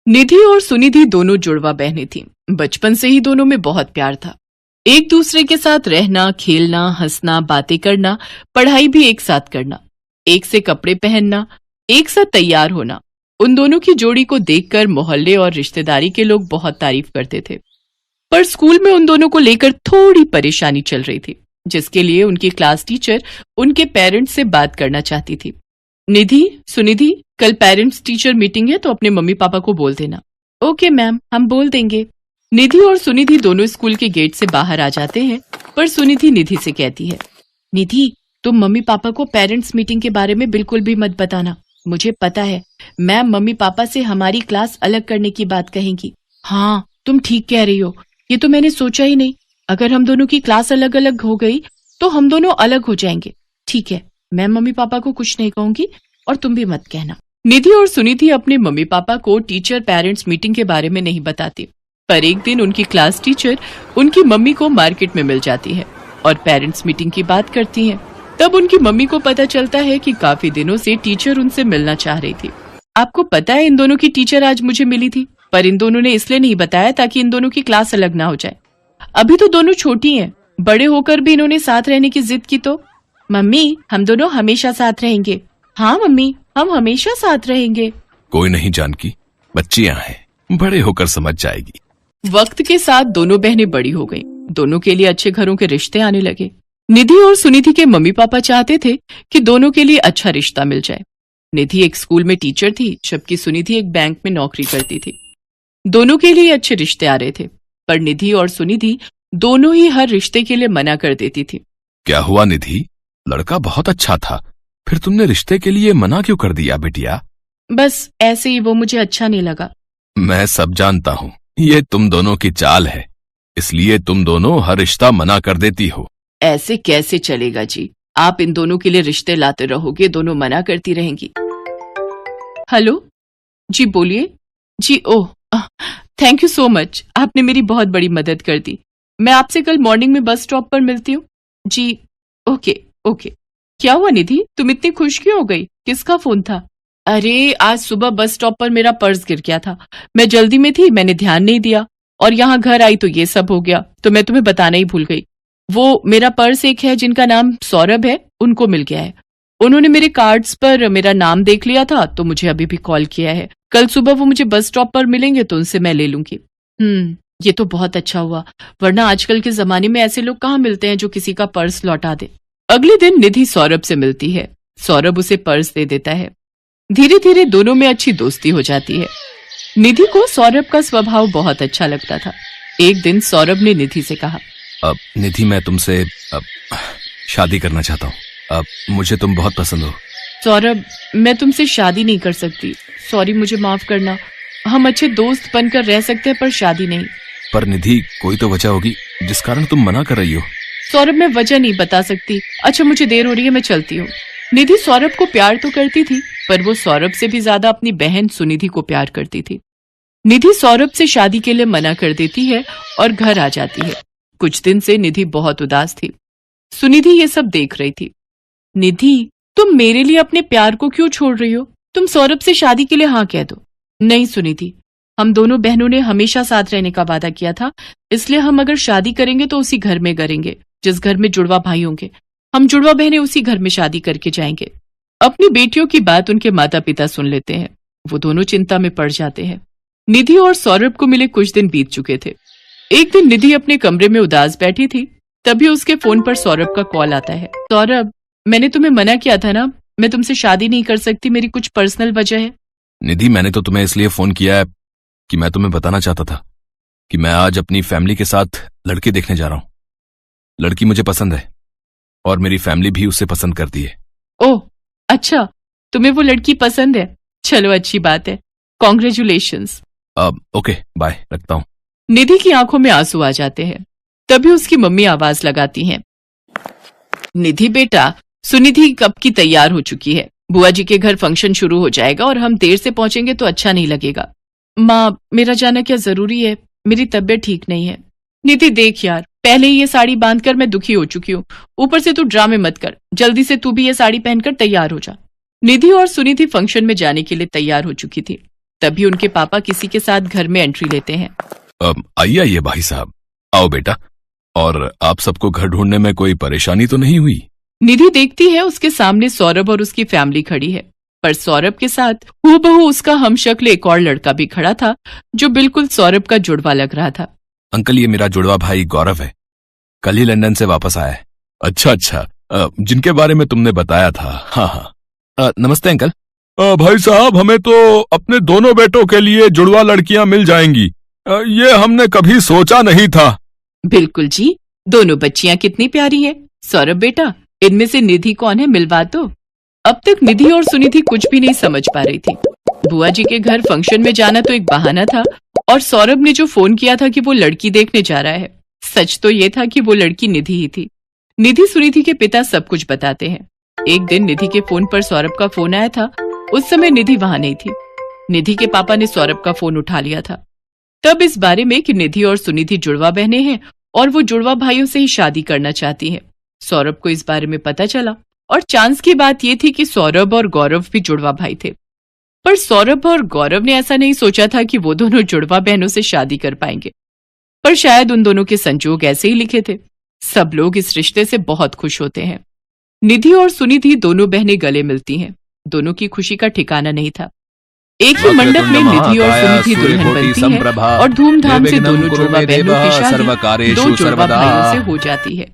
निधि और सुनिधि दोनों जुड़वा बहनें थीं। बचपन से ही दोनों में बहुत प्यार था। एक दूसरे के साथ रहना, खेलना, हंसना, बातें करना, पढ़ाई भी एक साथ करना, एक से कपड़े पहनना, एक साथ तैयार होना। उन दोनों की जोड़ी को देखकर मोहल्ले और रिश्तेदारी के लोग बहुत तारीफ करते थे। पर स्कूल में उन दोनों को लेकर थोड़ी परेशानी चल रही थी, जिसके लिए उनकी क्लास टीचर उनके पेरेंट्स से बात करना चाहती थी। निधि, सुनिधि, कल पेरेंट्स टीचर मीटिंग है तो अपने मम्मी पापा को बोल देना। ओके मैम, हम बोल देंगे। निधि और सुनिधि दोनों स्कूल के गेट से बाहर आ जाते हैं, पर सुनिधि निधि से कहती है, निधि, तुम मम्मी पापा को पेरेंट्स मीटिंग के बारे में बिल्कुल भी मत बताना। मुझे पता है मैम मम्मी पापा से हमारी क्लास अलग करने की बात कहेंगी। हाँ, तुम ठीक कह रही हो, ये तो मैंने सोचा ही नहीं। अगर हम दोनों की क्लास अलग अलग हो गई तो हम दोनों अलग हो जाएंगे। ठीक है, मैं मम्मी पापा को कुछ नहीं कहूंगी और तुम भी मत कहना। निधि और सुनिधि अपने मम्मी पापा को टीचर पेरेंट्स मीटिंग के बारे में नहीं बताती, पर एक दिन उनकी क्लास टीचर उनकी मम्मी को मार्केट में मिल जाती है और पेरेंट्स मीटिंग की बात करती हैं। तब उनकी मम्मी को पता चलता है कि काफी दिनों से टीचर उनसे मिलना चाह रही थी। आपको पता है इन दोनों की टीचर आज मुझे मिली थी, पर इन दोनों ने इसलिए नहीं बताया ताकि इन दोनों की क्लास अलग ना हो जाए। अभी तो दोनों छोटी हैं, बड़े होकर भी इन्होंने साथ रहने की जिद की तो। मम्मी, हम दोनों हमेशा साथ रहेंगे। हाँ मम्मी, हम हमेशा साथ रहेंगे। कोई नहीं जानकी, बच्चियां हैं, बड़े होकर समझ जाएगी। वक्त के साथ दोनों बहनें बड़ी हो गईं। दोनों के लिए अच्छे घरों के रिश्ते आने लगे। निधि और सुनिधि के मम्मी पापा चाहते थे कि दोनों के लिए अच्छा रिश्ता मिल जाए। निधि एक स्कूल में टीचर थी, जबकि सुनिधि एक बैंक में नौकरी करती थी। दोनों के लिए अच्छे रिश्ते आ रहे थे, पर निधि और सुनिधि दोनों ही हर रिश्ते के लिए मना कर देती थी। क्या हुआ निधि? लड़का बहुत अच्छा था, फिर तुमने रिश्ते के लिए मना क्यों कर दिया बेटिया? बस ऐसे ही, वो मुझे अच्छा नहीं लगा। मैं सब जानता हूँ, ये तुम दोनों की चाल है, इसलिए तुम दोनों हर रिश्ता मना कर देती हो। ऐसे कैसे चलेगा जी? आप इन दोनों के लिए रिश्ते लाते रहोगे, दोनों मना करती रहेंगी। हेलो जी, बोलिए जी। ओह, थैंक यू सो मच, आपने मेरी बहुत बड़ी मदद कर दी। मैं आपसे कल मॉर्निंग में बस स्टॉप पर मिलती हूँ जी। Okay okay. क्या हुआ निधि, तुम इतनी खुश क्यों हो गई? किसका फोन था? अरे, आज सुबह बस स्टॉप पर मेरा पर्स गिर गया था। मैं जल्दी में थी, मैंने ध्यान नहीं दिया, और यहाँ घर आई तो ये सब हो गया, तो मैं तुम्हें बताना ही भूल गई। वो मेरा पर्स एक है जिनका नाम सौरभ है, उनको मिल गया है। उन्होंने मेरे कार्ड्स पर मेरा नाम देख लिया था तो मुझे अभी भी कॉल किया है। कल सुबह वो मुझे बस स्टॉप पर मिलेंगे तो उनसे मैं ले लूंगी। ये तो बहुत अच्छा हुआ, वरना आजकल के जमाने में ऐसे लोग कहाँ मिलते हैं जो किसी का पर्स लौटा दे। अगले दिन निधि सौरभ से मिलती है। सौरभ उसे पर्स दे देता है। धीरे धीरे दोनों में अच्छी दोस्ती हो जाती है। निधि को सौरभ का स्वभाव बहुत अच्छा लगता था। एक दिन सौरभ ने निधि से कहा, अब निधि, मैं तुमसे शादी करना चाहता हूँ। अब मुझे तुम बहुत पसंद हो। सौरभ, मैं तुमसे शादी नहीं कर सकती। सॉरी, मुझे माफ करना। हम अच्छे दोस्त बनकर रह सकते हैं, पर शादी नहीं। पर निधि, कोई तो वजह होगी जिस कारण तुम मना कर रही हो। सौरभ, मैं वजह नहीं बता सकती। अच्छा, मुझे देर हो रही है, मैं चलती हूँ। निधि सौरभ को प्यार तो करती थी, पर वो सौरभ से भी ज्यादा अपनी बहन सुनिधि को प्यार करती थी। निधि सौरभ से शादी के लिए मना कर देती है और घर आ जाती है। कुछ दिन से निधि बहुत उदास थी। सुनिधि ये सब देख रही थी। निधि, तुम मेरे लिए अपने प्यार को क्यों छोड़ रही हो? तुम सौरभ से शादी के लिए हाँ कह दो। नहीं सुनिधि, हम दोनों बहनों ने हमेशा साथ रहने का वादा किया था, इसलिए हम अगर शादी करेंगे तो उसी घर में करेंगे जिस घर में जुड़वा भाई होंगे। हम जुड़वा बहनें उसी घर में शादी करके जाएंगे। अपनी बेटियों की बात उनके माता पिता सुन लेते हैं। वो दोनों चिंता में पड़ जाते हैं। निधि और सौरभ को मिले कुछ दिन बीत चुके थे। एक दिन निधि अपने कमरे में उदास बैठी थी, तभी उसके फोन पर सौरभ का कॉल आता है। सौरभ, मैंने तुम्हें मना किया था ना, मैं तुमसे शादी नहीं कर सकती, मेरी कुछ पर्सनल वजह है। निधि, मैंने तो तुम्हें इसलिए फोन किया है कि मैं तुम्हें बताना चाहता था कि मैं आज अपनी फैमिली के साथ लड़की देखने जा रहा हूँ। लड़की मुझे पसंद है और मेरी फैमिली भी उसे पसंद करती है। ओह अच्छा, तुम्हें वो लड़की पसंद है? चलो, अच्छी बात है। कॉन्ग्रेचुलेशंस। ओके, बाय, रखता हूँ। निधि की आंखों में आंसू आ जाते हैं। तभी उसकी मम्मी आवाज लगाती हैं, निधि बेटा, सुनिधि कब की तैयार हो चुकी है। बुआ जी के घर फंक्शन शुरू हो जाएगा और हम देर से पहुंचेंगे तो अच्छा नहीं लगेगा। माँ, मेरा जाना क्या जरूरी है? मेरी तबीयत ठीक नहीं है। निधि देख यार, पहले ही ये साड़ी बांधकर मैं दुखी हो चुकी हूँ, ऊपर से तू ड्रामे मत कर। जल्दी से तू भी ये साड़ी पहनकर तैयार हो जा। निधि और सुनिधि फंक्शन में जाने के लिए तैयार हो चुकी थी। तभी उनके पापा किसी के साथ घर में एंट्री लेते हैं। आइए आइए भाई साहब, आओ बेटा। और आप सबको घर ढूंढने में कोई परेशानी तो नहीं हुई? निधि देखती है उसके सामने सौरभ और उसकी फैमिली खड़ी है, पर सौरभ के साथ हूबहू उसका हमशक्ल एक और लड़का भी खड़ा था जो बिल्कुल सौरभ का जुड़वा लग रहा था। अंकल, ये मेरा जुड़वा भाई गौरव है, कल ही लंदन से वापस आया है। अच्छा अच्छा, जिनके बारे में तुमने बताया था। हाँ हाँ, नमस्ते अंकल। भाई साहब, हमें तो अपने दोनों बेटों के लिए जुड़वा लड़कियां मिल जाएंगी, ये हमने कभी सोचा नहीं था। बिल्कुल जी, दोनों बच्चियां कितनी प्यारी हैं। सौरभ बेटा, इनमें से निधि कौन है, मिलवा दो। अब तक निधि और सुनिधि कुछ भी नहीं समझ पा रही थी। बुआ जी के घर फंक्शन में जाना तो एक बहाना था, और सौरभ ने जो फोन किया था कि वो लड़की देखने जा रहा है, सच तो ये था कि वो लड़की निधि ही थी। निधि सुनिधि के पिता सब कुछ बताते हैं। एक दिन निधि के फोन पर सौरभ का फोन आया था। उस समय निधि वहां नहीं थी। निधि के पापा ने सौरभ का फोन उठा लिया था, तब इस बारे में कि निधि और सुनिधि जुड़वा बहनें हैं और वो जुड़वा भाइयों से ही शादी करना चाहती हैं। सौरभ को इस बारे में पता चला, और चांस की बात यह थी कि सौरभ और गौरव भी जुड़वा भाई थे। पर सौरभ और गौरव ने ऐसा नहीं सोचा था कि वो दोनों जुड़वा बहनों से शादी कर पाएंगे, पर शायद उन दोनों के संजोग ऐसे ही लिखे थे। सब लोग इस रिश्ते से बहुत खुश होते हैं। निधि और सुनिधि दोनों बहनें गले मिलती हैं। दोनों की खुशी का ठिकाना नहीं था। एक ही मंडप में निधि और सुनिधि दुल्हन बनती है और धूमधाम से दोनों जुड़वा बहनों की शादी दो जुड़वा भाइयों से हो जाती है।